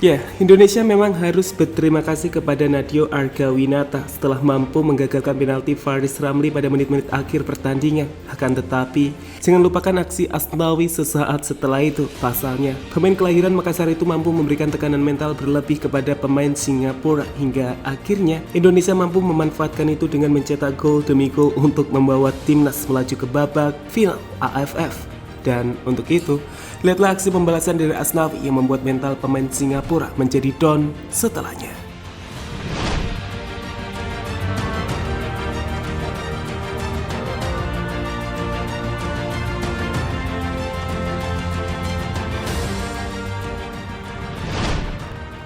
Ya, Indonesia memang harus berterima kasih kepada Nadeo Argawinata setelah mampu menggagalkan penalti Faris Ramli pada menit-menit akhir pertandingan. Akan tetapi, jangan lupakan aksi Asnawi sesaat setelah itu. Pasalnya, pemain kelahiran Makassar itu mampu memberikan tekanan mental berlebih kepada pemain Singapura hingga akhirnya Indonesia mampu memanfaatkan itu dengan mencetak gol demi gol untuk membawa timnas melaju ke babak final AFF. Dan untuk itu, lihatlah aksi pembalasan dari Asnawi yang membuat mental pemain Singapura menjadi down setelahnya.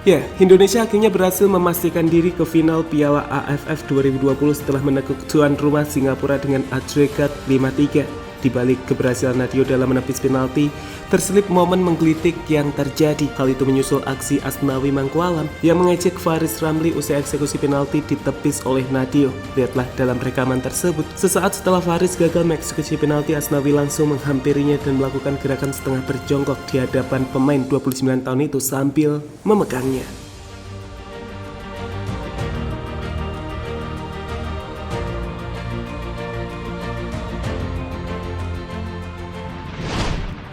Ya, Indonesia akhirnya berhasil memastikan diri ke final Piala AFF 2020 setelah menekuk tuan rumah Singapura dengan agregat 5-3. Di balik keberhasilan Nadeo dalam menepis penalti, terselip momen menggelitik yang terjadi. Hal itu menyusul aksi Asnawi Mangkualam yang mengejek Faris Ramli usai eksekusi penalti ditepis oleh Nadeo. Lihatlah dalam rekaman tersebut, sesaat setelah Faris gagal mengeksekusi penalti, Asnawi langsung menghampirinya dan melakukan gerakan setengah berjongkok di hadapan pemain 29 tahun itu sambil memegangnya.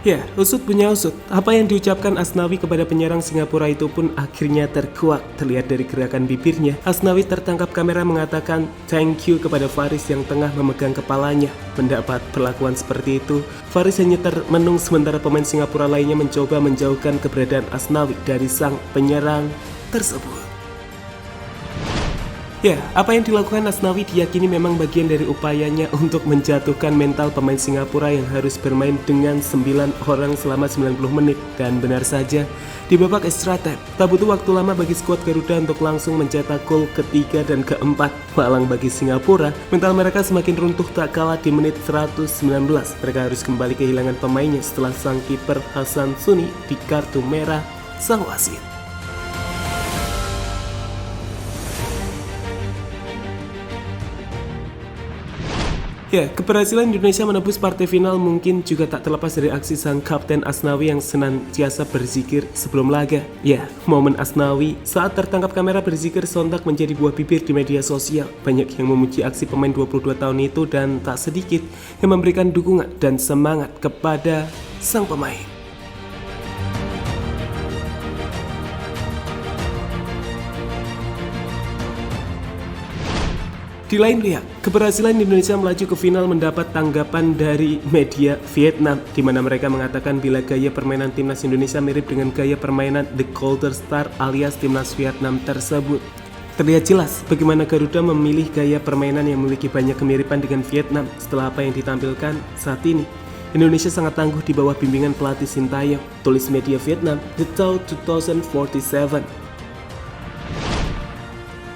Ya, usut punya usut. Apa yang diucapkan Asnawi kepada penyerang Singapura itu pun akhirnya terkuak. Terlihat dari gerakan bibirnya, Asnawi tertangkap kamera mengatakan thank you kepada Faris yang tengah memegang kepalanya. Mendapat perlakuan seperti itu, Faris hanya termenung sementara pemain Singapura lainnya mencoba menjauhkan keberadaan Asnawi dari sang penyerang tersebut. Ya, apa yang dilakukan Asnawi diyakini memang bagian dari upayanya untuk menjatuhkan mental pemain Singapura yang harus bermain dengan 9 orang selama 90 menit. Dan benar saja, di babak extra time, tak butuh waktu lama bagi skuad Garuda untuk langsung mencetak gol ketiga dan keempat. Malang bagi Singapura, mental mereka semakin runtuh tak kalah di menit 119. Mereka harus kembali kehilangan pemainnya setelah sang kiper Hasan Suni di kartu merah sang wasit. Ya, keberhasilan Indonesia menembus partai final mungkin juga tak terlepas dari aksi sang kapten Asnawi yang senantiasa berzikir sebelum laga. Ya, momen Asnawi saat tertangkap kamera berzikir sontak menjadi buah bibir di media sosial. Banyak yang memuji aksi pemain 22 tahun itu dan tak sedikit yang memberikan dukungan dan semangat kepada sang pemain. Di lain pihak, keberhasilan Indonesia melaju ke final mendapat tanggapan dari media Vietnam, di mana mereka mengatakan bila gaya permainan timnas Indonesia mirip dengan gaya permainan The Golden Star alias timnas Vietnam tersebut. Terlihat jelas bagaimana Garuda memilih gaya permainan yang memiliki banyak kemiripan dengan Vietnam setelah apa yang ditampilkan saat ini. Indonesia sangat tangguh di bawah bimbingan pelatih Sintayong, tulis media Vietnam The Tao 2047.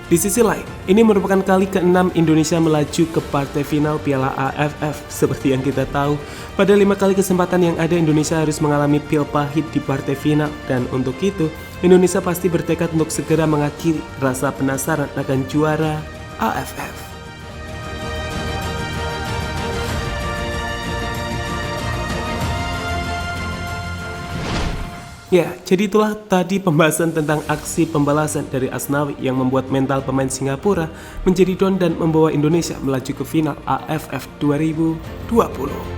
Di sisi lain, ini merupakan kali ke-6 Indonesia melaju ke partai final Piala AFF. Seperti yang kita tahu, pada 5 kali kesempatan yang ada Indonesia harus mengalami pil pahit di partai final. Dan untuk itu, Indonesia pasti bertekad untuk segera mengakhiri rasa penasaran akan juara AFF. Ya, jadi itulah tadi pembahasan tentang aksi pembalasan dari Asnawi yang membuat mental pemain Singapura menjadi down dan membawa Indonesia melaju ke final AFF 2020.